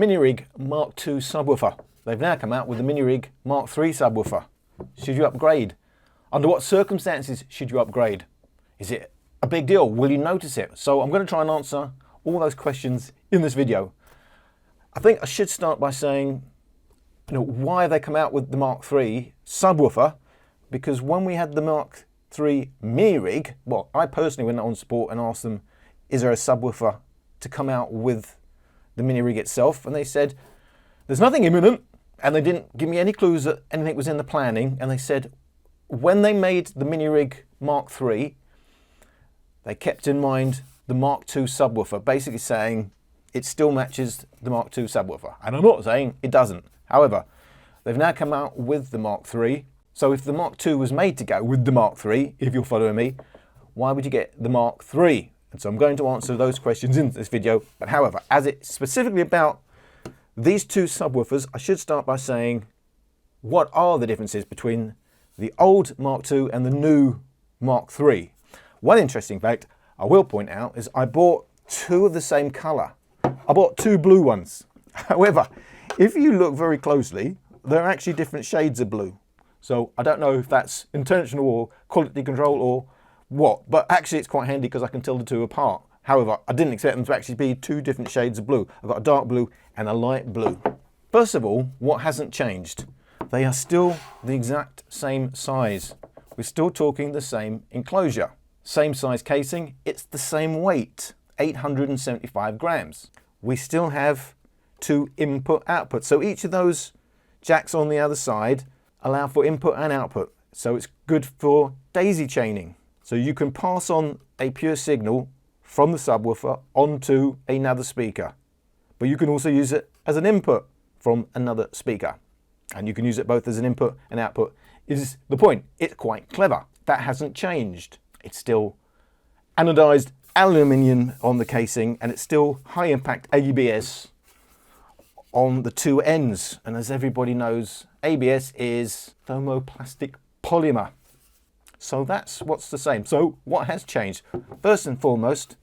Minirig Mark II subwoofer. They've now come out with the Minirig Mark III subwoofer. Should you upgrade? Under what circumstances should you upgrade? Is it a big deal? Will you notice it? So I'm going to try and answer all those questions in this video. I think I should start by saying, why they come out with the Mark III subwoofer? Because when we had the Mark III Minirig, well, I personally went on support and asked them, is there a subwoofer to come out with the Minirig itself? And they said, there's nothing imminent, and they didn't give me any clues that anything was in the planning. And they said, when they made the Minirig Mark III, they kept in mind the Mark II subwoofer, basically saying it still matches the Mark II subwoofer. And I'm not saying it doesn't. However, they've now come out with the Mark III. So if the Mark II was made to go with the Mark III, if you're following me, why would you get the Mark III? And so I'm going to answer those questions in this video. But however, as it's specifically about these two subwoofers, I should start by saying, what are the differences between the old Mark II and the new Mark III? One interesting fact I will point out is I bought two of the same color. I bought two blue ones. However, if you look very closely, they're actually different shades of blue. So I don't know if that's intentional or quality control or what, but actually it's quite handy because I can tell the two apart. However, I didn't expect them to actually be two different shades of blue. I've got a dark blue and a light blue. First of all, what hasn't changed? They are still the exact same size. We're still talking the same enclosure. Same size casing, it's the same weight, 875 grams. We still have two input outputs. So each of those jacks on the other side allow for input and output. So it's good for daisy chaining. So you can pass on a pure signal from the subwoofer onto another speaker. But you can also use it as an input from another speaker. And you can use it both as an input and output. Is the point. It's quite clever. That hasn't changed. It's still anodized aluminium on the casing, and it's still high impact ABS on the two ends. And as everybody knows, ABS is thermoplastic polymer. So that's what's the same. So what has changed? First and foremost,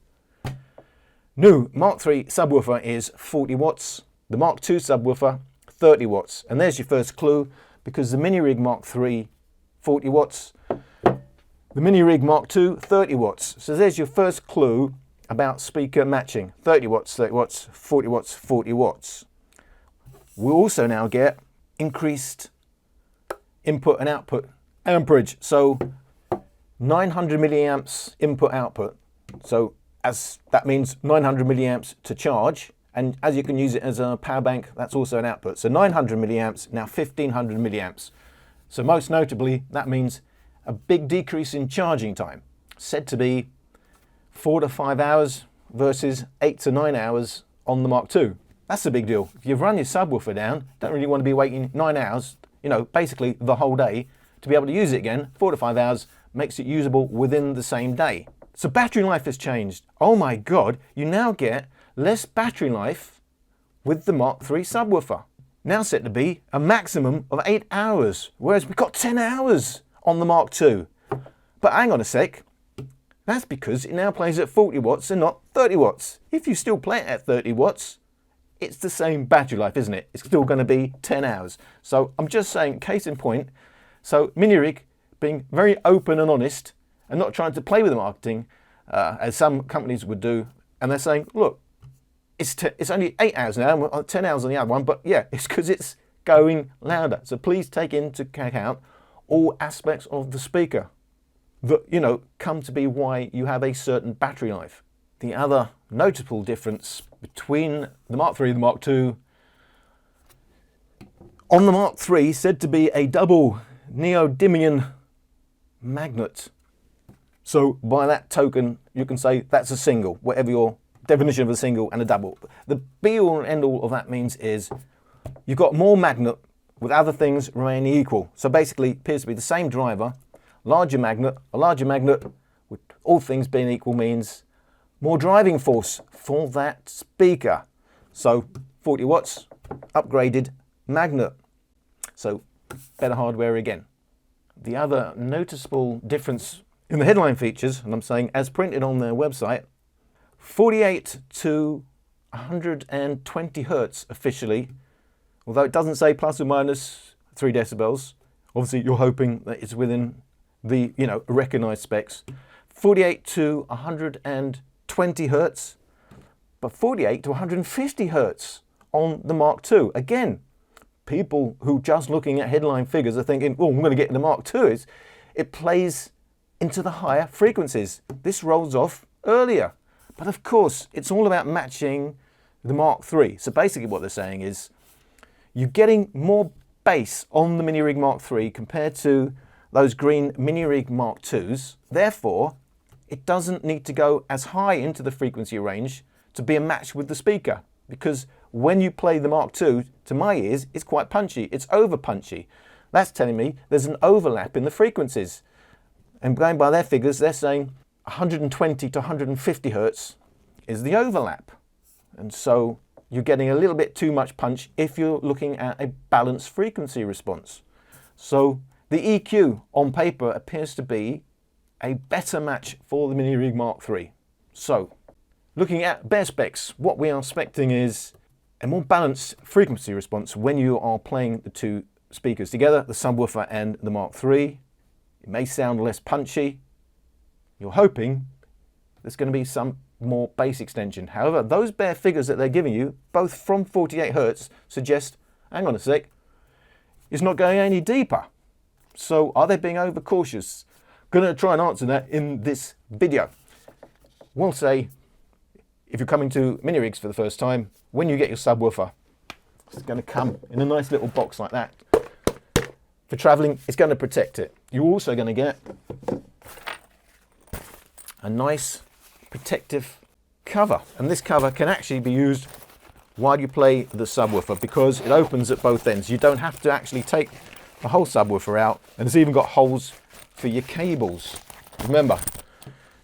new Mark III subwoofer is 40 watts. The Mark II subwoofer, 30 watts. And there's your first clue, because the Minirig Mark III, 40 watts. The Minirig Mark II, 30 watts. So there's your first clue about speaker matching. 30 watts, 30 watts, 40 watts, 40 watts. We'll also now get increased input and output amperage. So 900 milliamps input output. So as that means 900 milliamps to charge. And as you can use it as a power bank, that's also an output. So 900 milliamps, now 1500 milliamps. So most notably, that means a big decrease in charging time, said to be 4 to 5 hours versus 8 to 9 hours on the Mark II. That's a big deal. If you've run your subwoofer down, don't really want to be waiting 9 hours, basically the whole day, to be able to use it again. 4 to 5 hours makes it usable within the same day. So battery life has changed. Oh my God, you now get less battery life with the Mark III subwoofer. Now set to be a maximum of 8 hours, whereas we've got 10 hours on the Mark II. But hang on a sec, that's because it now plays at 40 watts and not 30 watts. If you still play it at 30 watts, it's the same battery life, isn't it? It's still going to be 10 hours. So I'm just saying, case in point, so Minirig being very open and honest and not trying to play with the marketing as some companies would do, and they're saying, look, it's only 8 hours now, 10 hours on the other one, but yeah, it's because it's going louder. So please take into account all aspects of the speaker that, come to be why you have a certain battery life. The other notable difference between the Mark III and the Mark II, on the Mark III, said to be a double neodymium magnet. So by that token, you can say that's a single, whatever your definition of a single and a double. The be all and end all of that means is you've got more magnet with other things remaining equal. So basically, it appears to be the same driver, larger magnet, a larger magnet, with all things being equal means more driving force for that speaker. So 40 watts, upgraded magnet. So better hardware again. The other noticeable difference in the headline features, and I'm saying as printed on their website, 48 to 120 hertz officially, although it doesn't say plus or minus 3 decibels. Obviously, you're hoping that it's within the, recognized specs. 48 to 120 hertz, but 48 to 150 hertz on the Mark II. Again, people who just looking at headline figures are thinking, oh, I'm going to get into Mark II. It plays into the higher frequencies. This rolls off earlier. But of course, it's all about matching the Mark III. So basically what they're saying is you're getting more bass on the Minirig Mark III compared to those green Minirig Mark IIs. Therefore, it doesn't need to go as high into the frequency range to be a match with the speaker. Because when you play the Mark II, to my ears, it's quite punchy. It's over punchy. That's telling me there's an overlap in the frequencies. And going by their figures, they're saying 120 to 150 hertz is the overlap. And so you're getting a little bit too much punch if you're looking at a balanced frequency response. So the EQ on paper appears to be a better match for the Minirig Mark III. So looking at bare specs, what we are expecting is a more balanced frequency response when you are playing the two speakers together, the subwoofer and the Mark III. It may sound less punchy. You're hoping there's going to be some more bass extension. However, those bare figures that they're giving you, both from 48 hertz, suggest, hang on a sec, it's not going any deeper. So are they being overcautious? Going to try and answer that in this video. We'll say, if you're coming to Minirigs for the first time, when you get your subwoofer, it's going to come in a nice little box like that. For traveling, it's going to protect it. You're also going to get a nice protective cover. And this cover can actually be used while you play the subwoofer because it opens at both ends. You don't have to actually take the whole subwoofer out. And it's even got holes for your cables. Remember,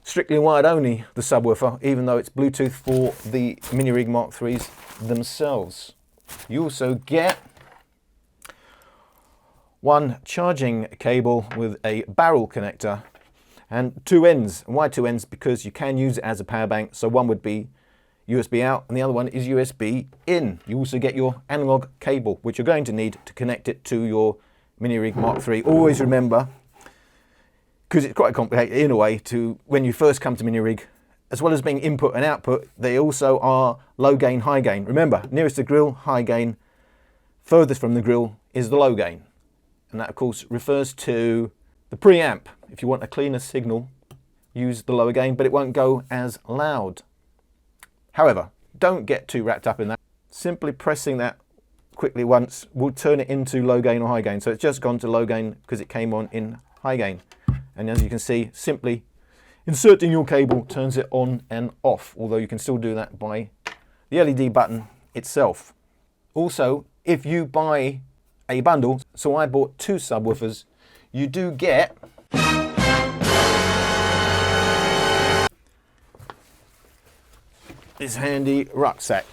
strictly wired only, the subwoofer, even though it's Bluetooth for the Minirig Mark IIIs themselves. You also get one charging cable with a barrel connector and 2 ends. And why 2 ends? Because you can use it as a power bank. So one would be USB out and the other one is USB in. You also get your analog cable, which you're going to need to connect it to your Minirig Mark III. Always remember, because it's quite complicated in a way, to when you first come to Minirig, as well as being input and output, they also are low gain, high gain. Remember, nearest the grill, high gain. Furthest from the grill is the low gain. And that, of course, refers to the preamp. If you want a cleaner signal, use the lower gain, but it won't go as loud. However, don't get too wrapped up in that. Simply pressing that quickly once will turn it into low gain or high gain. So it's just gone to low gain because it came on in high gain. And as you can see, simply inserting your cable turns it on and off, although you can still do that by the LED button itself. Also, if you buy a bundle, so I bought 2 subwoofers, you do get this handy rucksack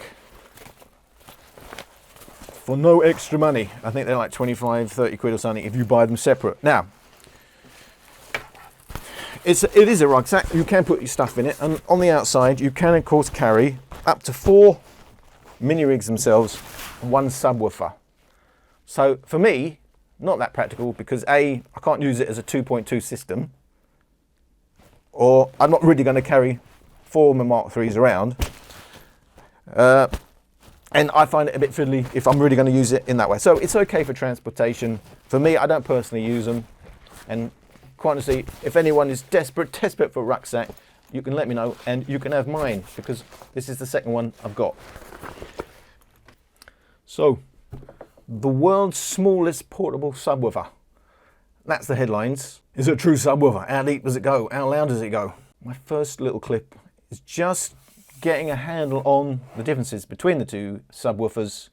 for no extra money. I think they're like 25, 30 quid or something if you buy them separate. Now, it is a rucksack. You can put your stuff in it, and on the outside you can of course carry up to 4 Minirigs themselves, 1 subwoofer. So for me, not that practical because A, I can't use it as a 2.2 system, or I'm not really going to carry 4 Mark IIIs around, and I find it a bit fiddly if I'm really going to use it in that way. So it's okay for transportation. For me, I don't personally use them, and quite honestly, if anyone is desperate for a rucksack, you can let me know and you can have mine because this is the second one I've got. So, the world's smallest portable subwoofer. That's the headlines. Is it a true subwoofer? How deep does it go? How loud does it go? My first little clip is just getting a handle on the differences between the two subwoofers.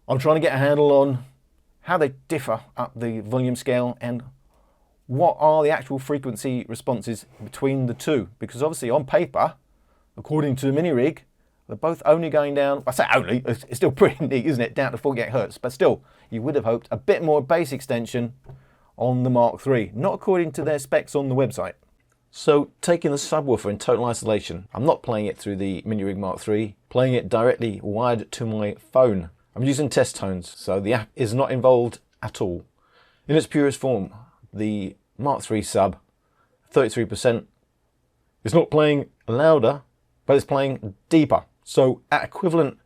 I'm trying to get a handle on how they differ up the volume scale and what are the actual frequency responses between the two. Because obviously on paper, according to the Minirig, they're both only going down, I say only, it's still pretty neat, isn't it, down to 48 hertz, but still, you would have hoped a bit more bass extension on the Mark III, not according to their specs on the website. So taking the subwoofer in total isolation, I'm not playing it through the Minirig Mark III, playing it directly wired to my phone. I'm using test tones, so the app is not involved at all. In its purest form, the Mark III sub, 33%, is not playing louder, but it's playing deeper. So at equivalent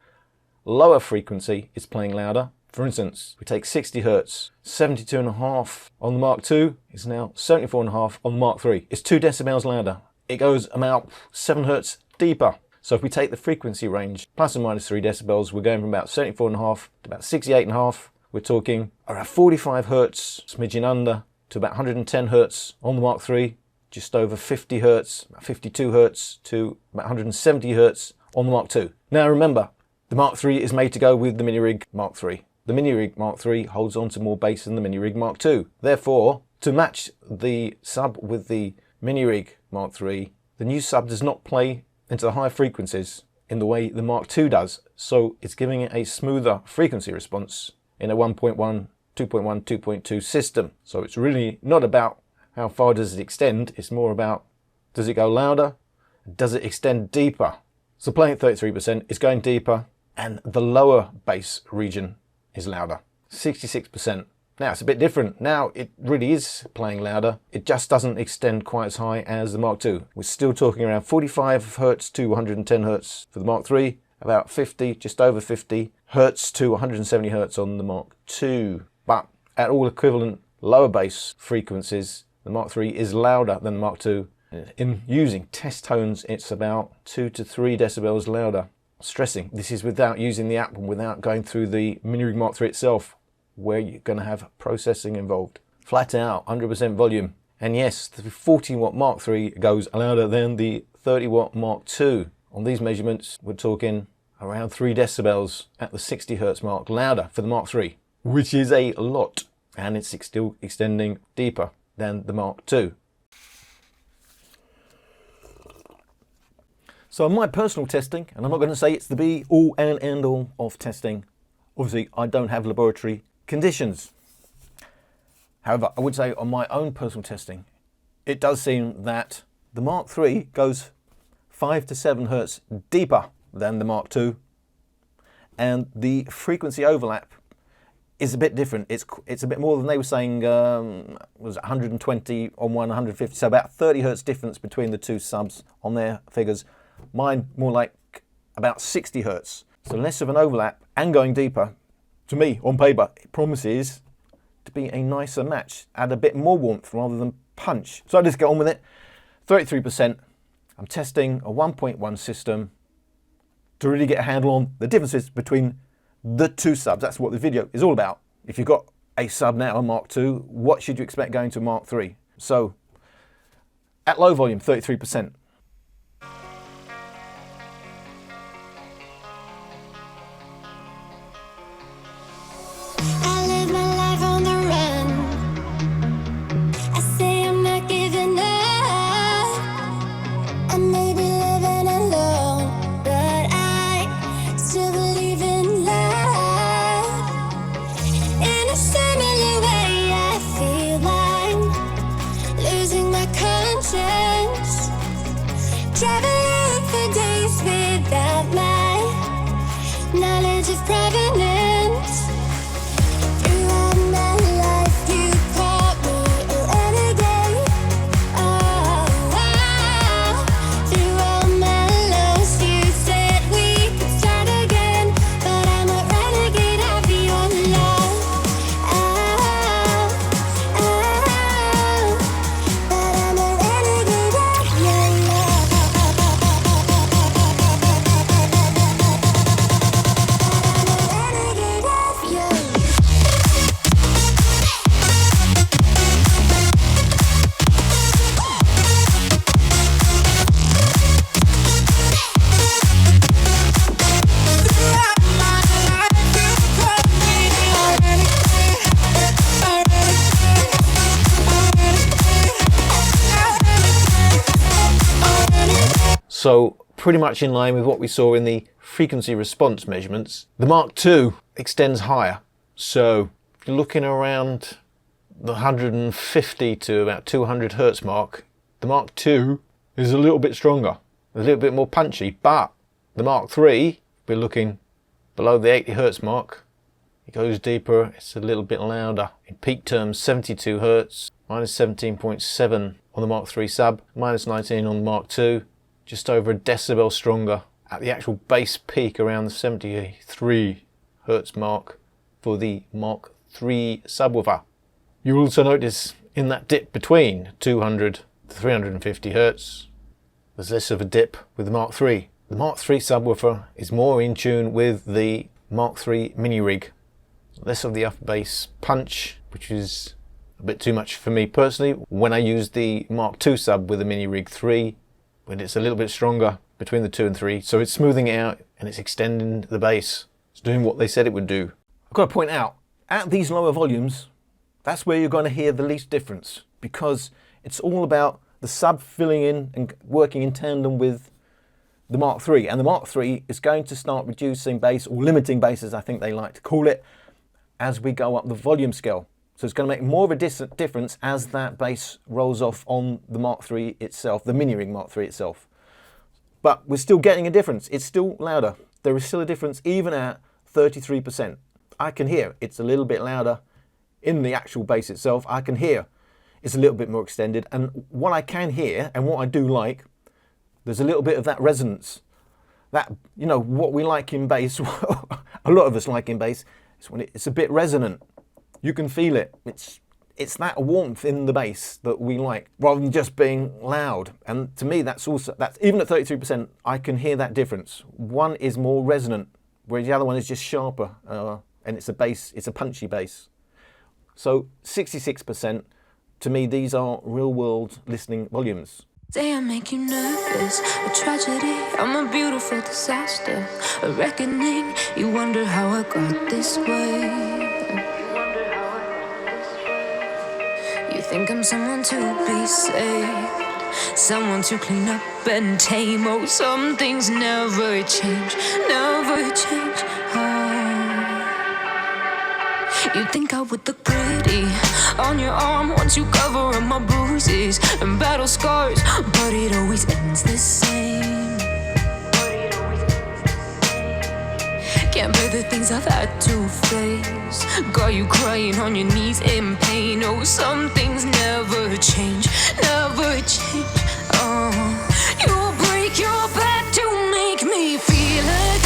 lower frequency, it's playing louder. For instance, we take 60 Hz, 72.5 on the Mark II, it's now 74.5 on the Mark III. It's 2 decibels louder. It goes about 7 Hz deeper. So if we take the frequency range, plus or minus 3 decibels, we're going from about 74.5 to about 68.5. We're talking around 45 Hz, smidgen under, to about 110 Hz on the Mark III, just over 50 Hz, about 52 Hz to about 170 Hz on the Mark II. Now remember, the Mark III is made to go with the Minirig Mark III. The Minirig Mark III holds on to more bass than the Minirig Mark II. Therefore, to match the sub with the Minirig Mark III, the new sub does not play into the high frequencies in the way the Mark II does. So it's giving it a smoother frequency response in a 1.1, 2.1, 2.2 system. So it's really not about how far does it extend, it's more about does it go louder, does it extend deeper. So playing at 33%, it's going deeper, and the lower bass region is louder, 66%. Now it's a bit different. Now it really is playing louder. It just doesn't extend quite as high as the Mark II. We're still talking around 45 Hz to 110 Hz for the Mark III, about 50, just over 50 Hz to 170 Hz on the Mark II. But at all equivalent lower bass frequencies, the Mark III is louder than the Mark II. In using test tones, it's about 2 to 3 decibels louder. Stressing, this is without using the app and without going through the Minirig Mark III itself, where you're going to have processing involved. Flat out, 100% volume. And yes, the 40 watt Mark III goes louder than the 30 watt Mark II. On these measurements, we're talking around 3 decibels at the 60 Hz mark louder for the Mark III, which is a lot. And it's still extending deeper than the Mark II. So my personal testing, and I'm not going to say it's the be all and end all of testing. Obviously, I don't have laboratory conditions. However, I would say on my own personal testing, it does seem that the Mark III goes 5 to 7 Hz deeper than the Mark II, and the frequency overlap is a bit different. It's a bit more than they were saying. Was 120 on one, 150, so about 30 Hz difference between the two subs on their figures. Mine more like about 60 Hz, so less of an overlap and going deeper. To me, on paper, it promises to be a nicer match, add a bit more warmth rather than punch. So let's get on with it. 33%. I'm testing a 1.1 system to really get a handle on the differences between the two subs. That's what the video is all about. If you've got a sub now, a Mark II, what should you expect going to Mark III? So at low volume, 33%. Traveling for days without my knowledge of provenance. Throughout my life, you called me a renegade. Oh, wow. Through all my lows, you said we could start again, but I'm a renegade of your love. Oh, but I'm a renegade of your love. So pretty much in line with what we saw in the frequency response measurements. The Mark II extends higher. So if you're looking around the 150 to about 200 Hertz mark, The Mark II is a little bit stronger, a little bit more punchy, but the Mark III, we're looking below the 80 Hertz mark. It goes deeper, it's a little bit louder. In peak terms, 72 Hertz, minus 17.7 on the Mark III sub, minus 19 on the Mark II, just over a decibel stronger at the actual bass peak around the 73 Hertz mark for the Mark III subwoofer. You also notice in that dip between 200 to 350 Hertz, there's less of a dip with the Mark III. The Mark III subwoofer is more in tune with the Mark III Minirig. Less of the upper bass punch, which is a bit too much for me personally. When I use the Mark II sub with the Minirig 3, when it's a little bit stronger between the 2 and 3, so it's smoothing it out and it's extending the bass. It's doing what they said it would do. I've got to point out, at these lower volumes, that's where you're going to hear the least difference, because it's all about the sub filling in and working in tandem with the Mark III. And the Mark III is going to start reducing bass, or limiting bass as I think they like to call it, as we go up the volume scale. So it's going to make more of a difference as that bass rolls off on the Mark III itself, the Minirig Mark III itself. But we're still getting a difference. It's still louder. There is still a difference even at 33%. I can hear it's a little bit louder in the actual bass itself. I can hear it's a little bit more extended. And what I can hear, and what I do like, there's a little bit of that resonance. That, you know, what we like in bass, a lot of us like in bass, is when it's a bit resonant. You can feel it. It's that warmth in the bass that we like, rather than just being loud. And to me, that's even at 33%, I can hear that difference. One is more resonant, whereas the other one is just sharper, and it's a punchy bass. So 66%, to me, these are real world listening volumes. Say I make you nervous, a tragedy, I'm a beautiful disaster, a reckoning, you wonder how I got this way. You think I'm someone to be saved, someone to clean up and tame. Oh, some things never change, never change. You think I would look pretty on your arm once you cover up my bruises and battle scars, but it always ends the same. Can't bear the things I've had to face, got you crying on your knees in pain. Oh, some things never change, never change. You break your back to make me feel again.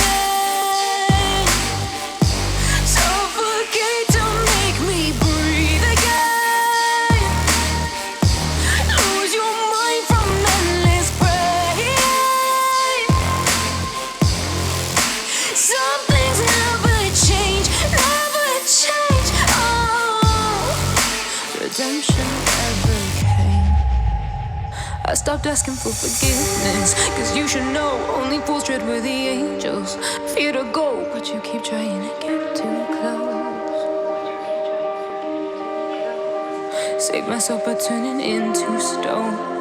I stopped asking for forgiveness, cause you should know only fools tread with the angels. Fear to go, but you keep trying to get too close. Save myself by turning into stone.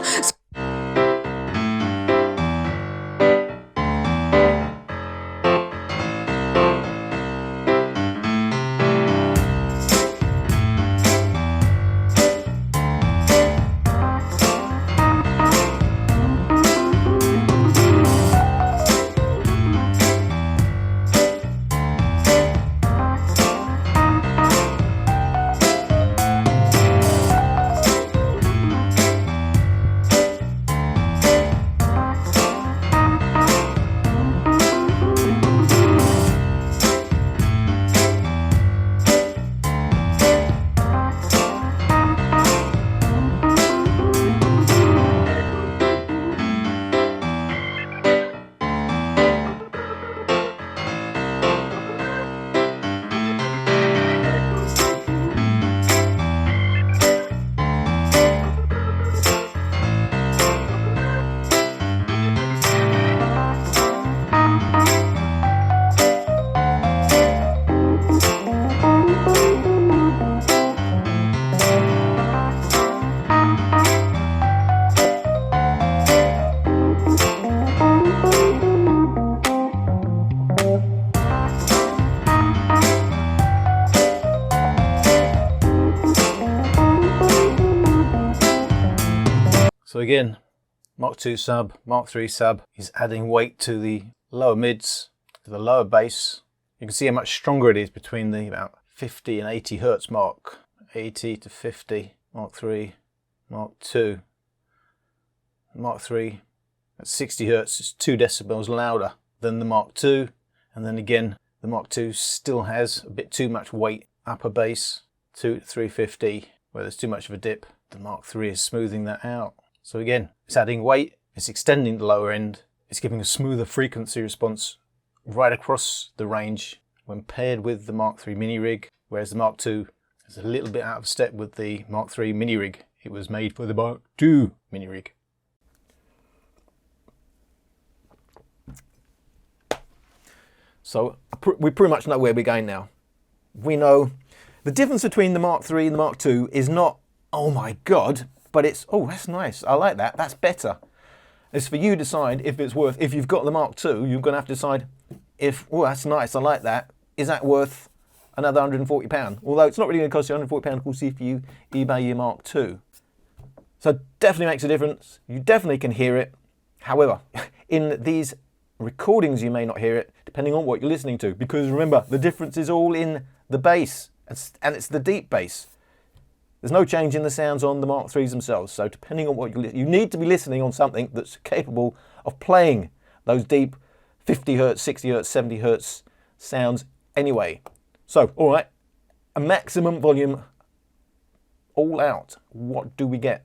So again, Mark II sub, Mark III sub is adding weight to the lower mids, to the lower bass. You can see how much stronger it is between the about 50 and 80 hertz mark. 80 to 50, Mark III, Mark II. Mark III at 60 hertz is 2 decibels louder than the Mark II. And then again, the Mark II still has a bit too much weight, upper bass, 2 to 350, where there's too much of a dip. The Mark III is smoothing that out. So again, it's adding weight, it's extending the lower end, it's giving a smoother frequency response right across the range when paired with the Mark III Minirig, whereas the Mark II is a little bit out of step with the Mark III Minirig. It was made for the Mark II Minirig. So we pretty much know where we're going now. We know the difference between the Mark III and the Mark II is not, oh my God, but it's, oh, that's nice, I like that, that's better. It's for you to decide if it's worth, if you've got the Mark II, you're going to have to decide if, oh, that's nice, I like that, is that worth another £140? Although it's not really going to cost you £140, of course, if you eBay your Mark II. So definitely makes a difference. You definitely can hear it. However, in these recordings you may not hear it, depending on what you're listening to, because remember, the difference is all in the bass, and it's the deep bass. There's no change in the sounds on the Mark IIIs themselves, so depending on what you need to be listening on something that's capable of playing those deep 50 hertz, 60 hertz, 70 hertz sounds anyway. So, all right, a maximum volume, all out. What do we get?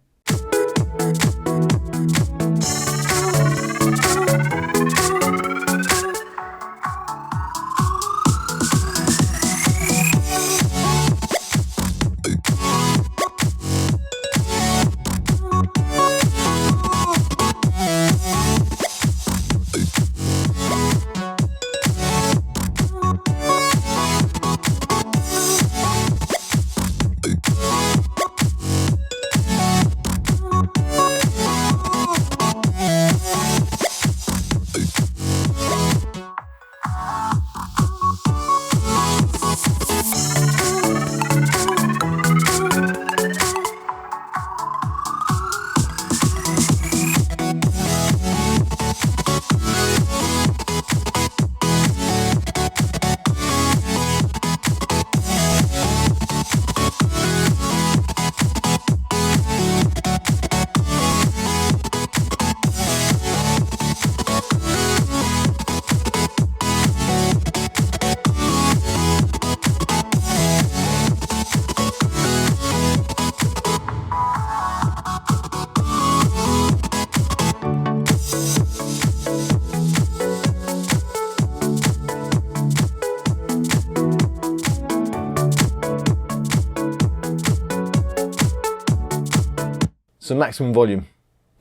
So maximum volume.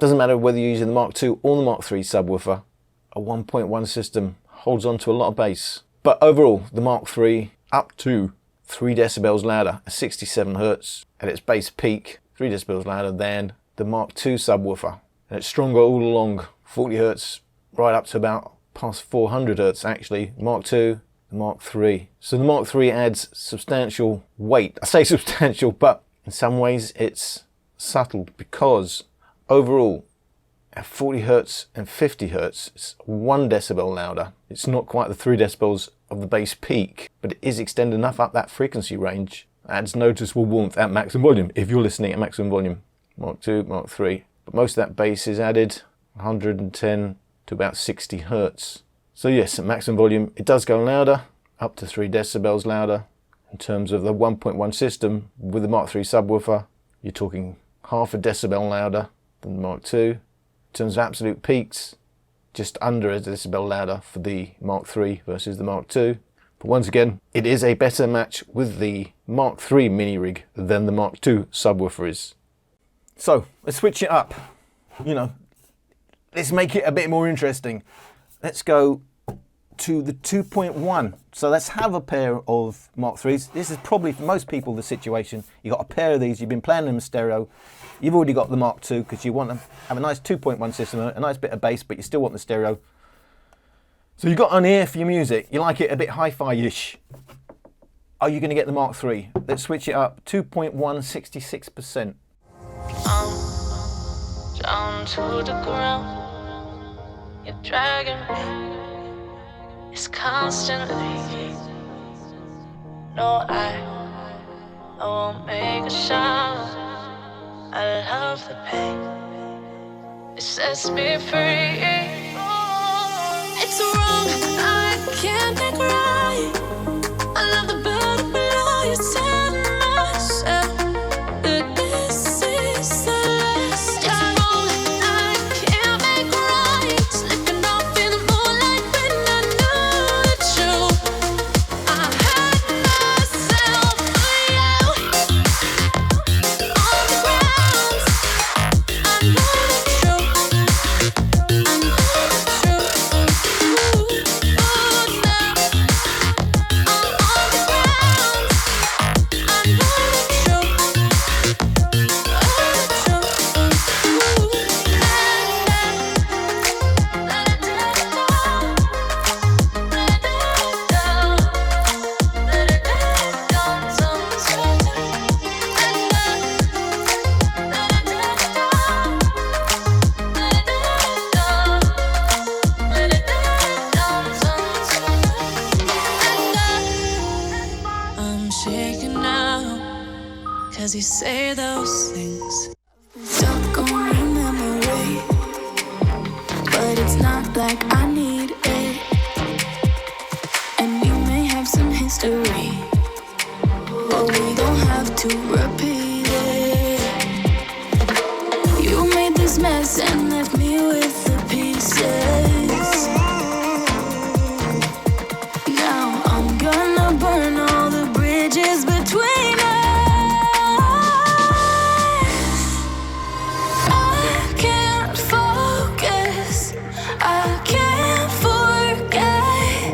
Doesn't matter whether you're using the Mark II or the Mark III subwoofer, a 1.1 system holds on to a lot of bass. But overall, the Mark III up to 3 decibels louder at 67 hertz at its bass peak, 3 decibels louder than the Mark II subwoofer. And it's stronger all along, 40 hertz right up to about past 400 hertz actually, Mark II, the Mark III. So the Mark III adds substantial weight. I say substantial, but in some ways it's subtle, because overall at 40 hertz and 50 hertz it's 1 decibel louder. It's not quite the 3 decibels of the bass peak, but it is extended enough up that frequency range. Adds noticeable warmth at maximum volume if you're listening at maximum volume. Mark II, Mark III. But most of that bass is added 110 to about 60 hertz. So yes, at maximum volume it does go louder, up to 3 decibels louder. In terms of the 1.1 system with the Mark III subwoofer, you're talking half a decibel louder than the Mark II. In terms of absolute peaks, just under a decibel louder for the Mark III versus the Mark II. But once again, it is a better match with the Mark III Minirig than the Mark II subwoofer is. So let's switch it up. You know, let's make it a bit more interesting. Let's go to the 2.1. So let's have a pair of Mark IIIs. This is probably for most people the situation. You've got a pair of these, you've been playing them in stereo. You've already got the Mark II because you want to have a nice 2.1 system, a nice bit of bass, but you still want the stereo. So you've got an ear for your music. You like it a bit hi-fi-ish. Are you going to get the Mark III? Let's switch it up. 2.1, 66%. down to the ground. You're dragging me. It's constantly. No, I won't make a sound. I love the pain. It sets me free. It's wrong, I can't make right. I love the burden below you. Telling myself that this is the last. It's wrong, I can't make right. Slipping off in the moonlight when I knew the truth. I hurt myself for you. On the ground, I know the truth. I know the truth. Ooh, now I'm on the ground. I know the truth. I'm shaking now, 'cause you say those things. Stuck on your memory, but it's not like I need it. And we may have some history, but we don't have to repeat it. You made this mess and left me with the pieces. Now I'm gonna burn all the bridges between us. I can't focus, I can't forget.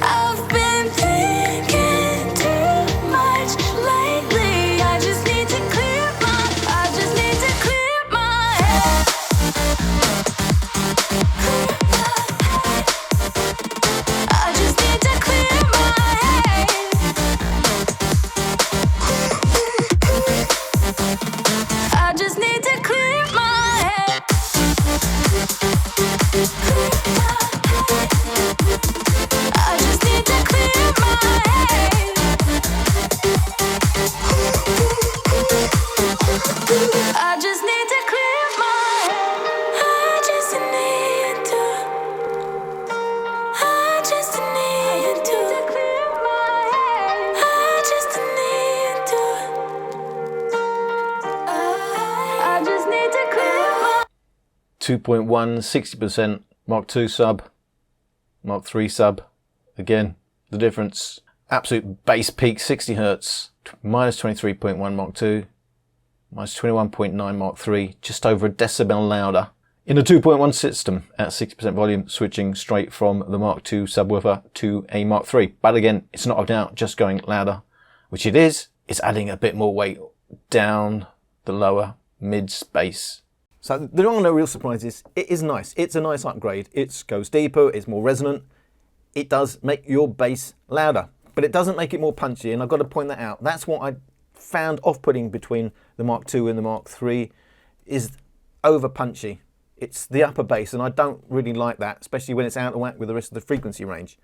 I've been thinking too much lately. I just need to clear my head. I just need to clear my head. I just need to clear my head. I just need to clear my head. I just need to clear my head. I just need to. I just need to clear my head. I just need to. I just need to clear my 2.1, 60% Mark II sub, Mark III sub. Again, the difference. Absolute bass peak 60 Hz, minus 23.1 Mark II, minus 21.9 Mark III, just over a decibel louder. In a 2.1 system at 60% volume, switching straight from the Mark II subwoofer to a Mark III. But again, it's not about just going louder, which it is. It's adding a bit more weight down the lower mid bass. So there are no real surprises. It is nice. It's a nice upgrade. It goes deeper, it's more resonant. It does make your bass louder, but it doesn't make it more punchy, and I've got to point that out. That's what I found off-putting between the Mark II and the Mark III, is over punchy. It's the upper bass, and I don't really like that, especially when it's out of whack with the rest of the frequency range.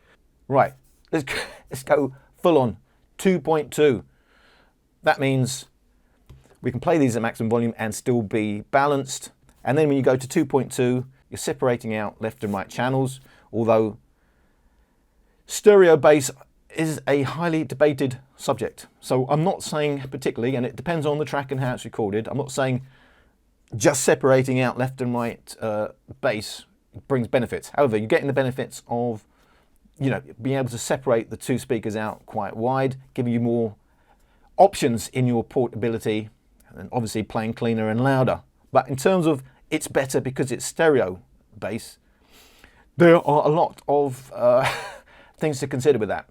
Right, let's go full on 2.2. That means we can play these at maximum volume and still be balanced. And then when you go to 2.2, you're separating out left and right channels, although stereo bass is a highly debated subject. So I'm not saying particularly, and it depends on the track and how it's recorded, I'm not saying just separating out left and right bass brings benefits. However, you're getting the benefits of, being able to separate the two speakers out quite wide, giving you more options in your portability, and obviously playing cleaner and louder. But in terms of it's better because it's stereo bass, there are a lot of things to consider with that.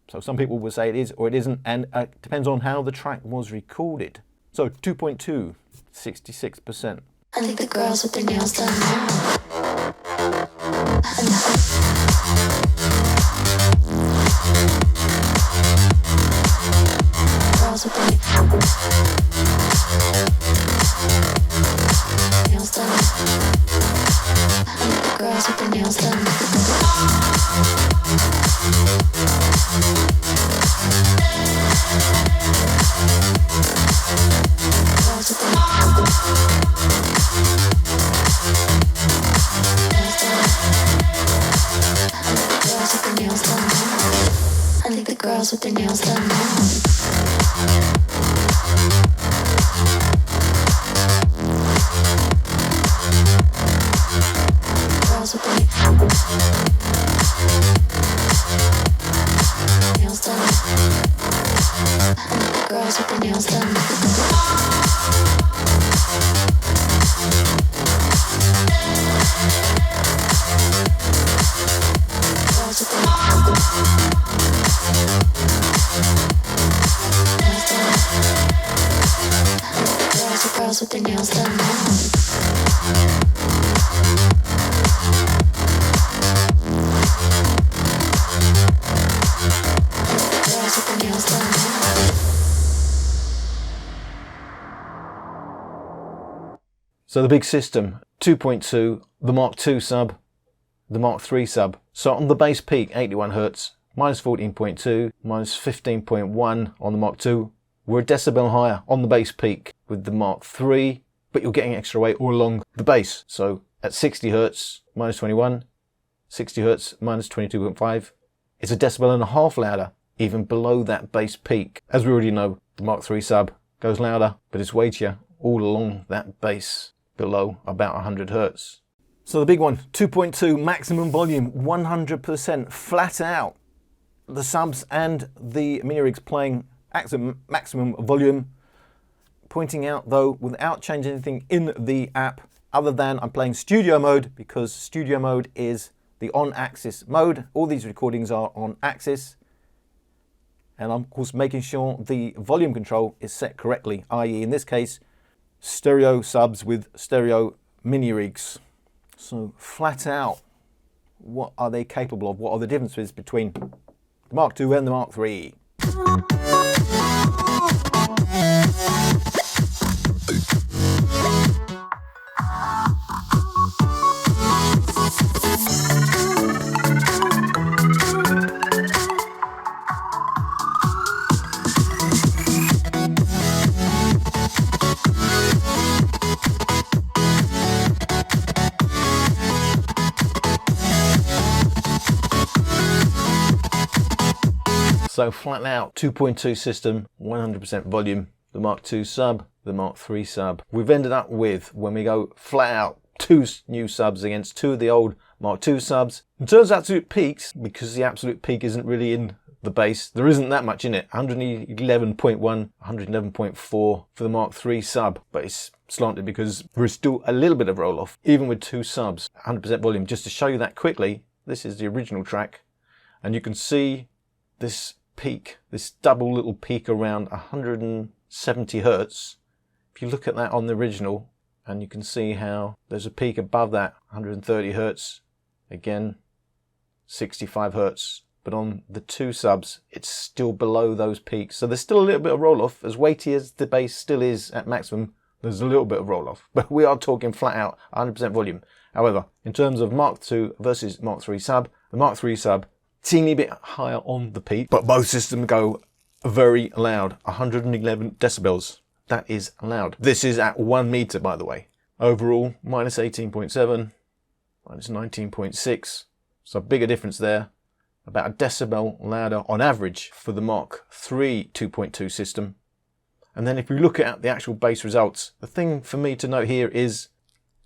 So some people will say it is or it isn't, and it depends on how the track was recorded. So 2.2, 66%. I think the girls with their nails done now. Girls with their nails done. girls with their nails done now. Girls with their nails done. Girls with their nails done. Girls with their nails done now. Girls with their nails done now. So the big system, 2.2, the Mark II sub, the Mark III sub. So on the base peak, 81 Hz, minus 14.2, minus 15.1 on the Mark II. We're a decibel higher on the base peak with the Mark III, but you're getting extra weight all along the base. So at 60 Hz, minus 21, 60 Hz, minus 22.5. It's a decibel and a half louder, even below that base peak. As we already know, the Mark III sub goes louder, but it's weightier all along that base below about 100 Hz. So the big one, 2.2 maximum volume, 100% flat out. The subs and the Minirigs playing maximum volume. Pointing out though, without changing anything in the app, other than I'm playing studio mode, because studio mode is the on-axis mode. All these recordings are on axis. And I'm of course making sure the volume control is set correctly, i.e. in this case, stereo subs with stereo Minirigs. So flat out, what are they capable of? What are the differences between the Mark II and the Mark III? So flat out, 2.2 system, 100% volume, the Mark II sub, the Mark III sub. We've ended up with, when we go flat out, 2 new subs against 2 of the old Mark II subs. In terms of absolute peaks, because the absolute peak isn't really in the bass, there isn't that much in it. 111.1, 111.4 for the Mark III sub, but it's slanted because there's still a little bit of roll off, even with 2 subs, 100% volume. Just to show you that quickly, this is the original track, and you can see this peak, this double little peak around 170 Hz. If you look at that on the original, and you can see how there's a peak above that, 130 Hz, again 65 Hz, but on the 2 subs it's still below those peaks, so there's still a little bit of roll off. As weighty as the bass still is at maximum, there's a little bit of roll off, but we are talking flat out 100% volume. However, in terms of Mark II versus Mark III sub, the Mark III sub teeny bit higher on the peak, but both systems go very loud, 111 decibels. That is loud. This is at 1 meter, by the way. Overall, minus 18.7, minus 19.6. So bigger difference there. About a decibel louder on average for the Mark III 2.2 system. And then if you look at the actual bass results, the thing for me to note here is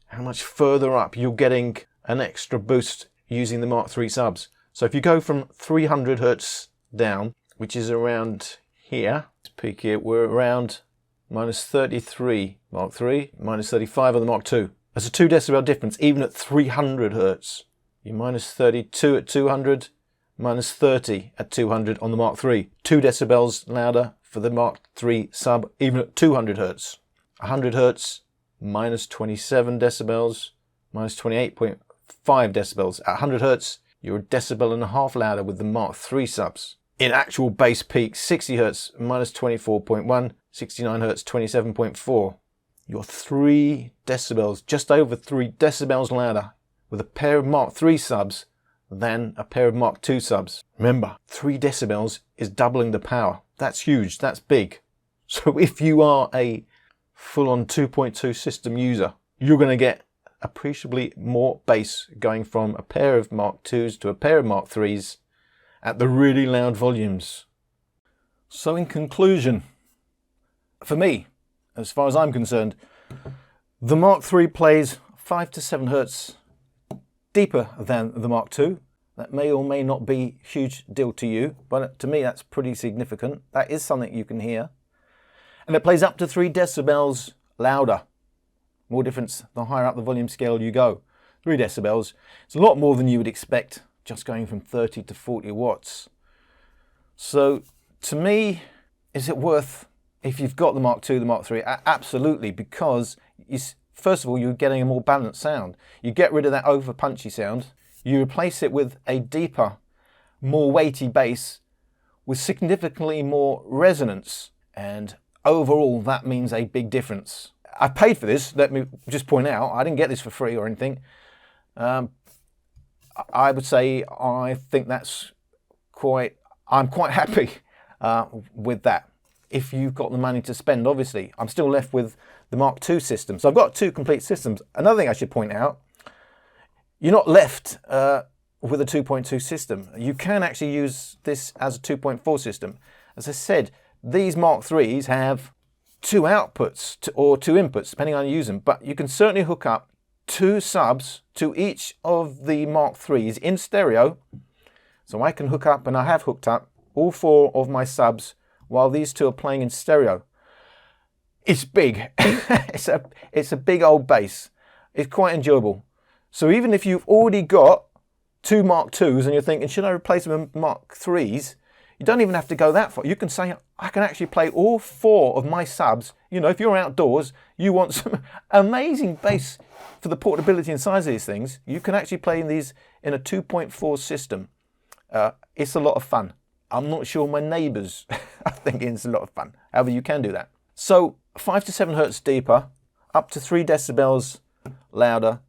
how much further up you're getting an extra boost using the Mark III subs. So if you go from 300 Hz down, which is around here, this peak here, we're around minus 33 Mark III, minus 35 on the Mark II. That's a 2 decibel difference, even at 300 Hz. You're minus 32 at 200, minus 30 at 200 on the Mark III. 2 decibels louder for the Mark III sub, even at 200 Hz. 100 Hz, minus 27 decibels, minus 28.5 decibels. At 100 Hz, you're a decibel and a half louder with the Mark III subs. In actual bass peak, 60 Hz, minus 24.1, 69 Hz, 27.4. You're 3 decibels, just over 3 decibels louder with a pair of Mark III subs than a pair of Mark II subs. Remember, 3 decibels is doubling the power. That's huge, that's big. So if you are a full-on 2.2 system user, you're going to get appreciably more bass going from a pair of Mark IIs to a pair of Mark IIIs at the really loud volumes. So in conclusion, for me, as far as I'm concerned, the Mark III plays 5 to 7 hertz deeper than the Mark II. That may or may not be a huge deal to you, but to me that's pretty significant. That is something you can hear. And it plays up to 3 decibels louder. More difference the higher up the volume scale you go. 3 decibels. It's a lot more than you would expect, just going from 30 to 40 watts. So to me, is it worth, if you've got the Mark II, the Mark III? Absolutely, because first of all, you're getting a more balanced sound. You get rid of that over punchy sound. You replace it with a deeper, more weighty bass with significantly more resonance. And overall, that means a big difference. I paid for this, let me just point out. I didn't get this for free or anything. I would say I think I'm quite happy with that. If you've got the money to spend, obviously. I'm still left with the Mark II system. So I've got 2 complete systems. Another thing I should point out, you're not left with a 2.2 system. You can actually use this as a 2.4 system. As I said, these Mark IIIs have 2 outputs or 2 inputs, depending on how you use them. But you can certainly hook up 2 subs to each of the Mark IIIs in stereo. So I can hook up, and I have hooked up, all 4 of my subs while these 2 are playing in stereo. It's big. it's a big old bass. It's quite enjoyable. So even if you've already got 2 Mark IIs and you're thinking, should I replace them with Mark IIIs? You don't even have to go that far. You can say, I can actually play all 4 of my subs. You know, if you're outdoors, you want some amazing bass for the portability and size of these things. You can actually play these in a 2.4 system. It's a lot of fun. I'm not sure my neighbours are thinking it's a lot of fun. However, you can do that. So 5 to 7 hertz deeper, up to 3 decibels louder,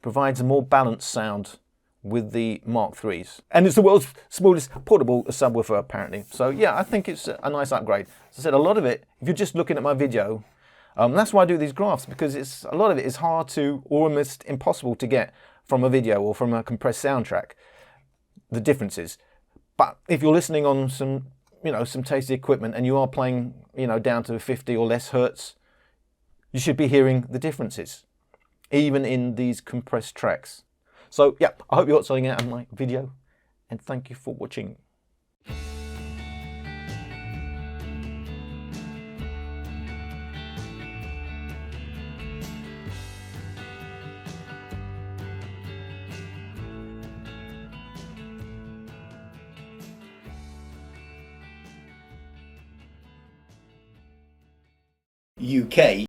provides a more balanced sound with the Mark IIIs. And it's the world's smallest portable subwoofer, apparently. So yeah, I think it's a nice upgrade. As I said, a lot of it, if you're just looking at my video, that's why I do these graphs, because a lot of it is hard to, or almost impossible to get from a video or from a compressed soundtrack, the differences. But if you're listening on some tasty equipment and you are playing, down to 50 or less hertz, you should be hearing the differences, even in these compressed tracks. So yeah, I hope you got something out of my video, and thank you for watching. UK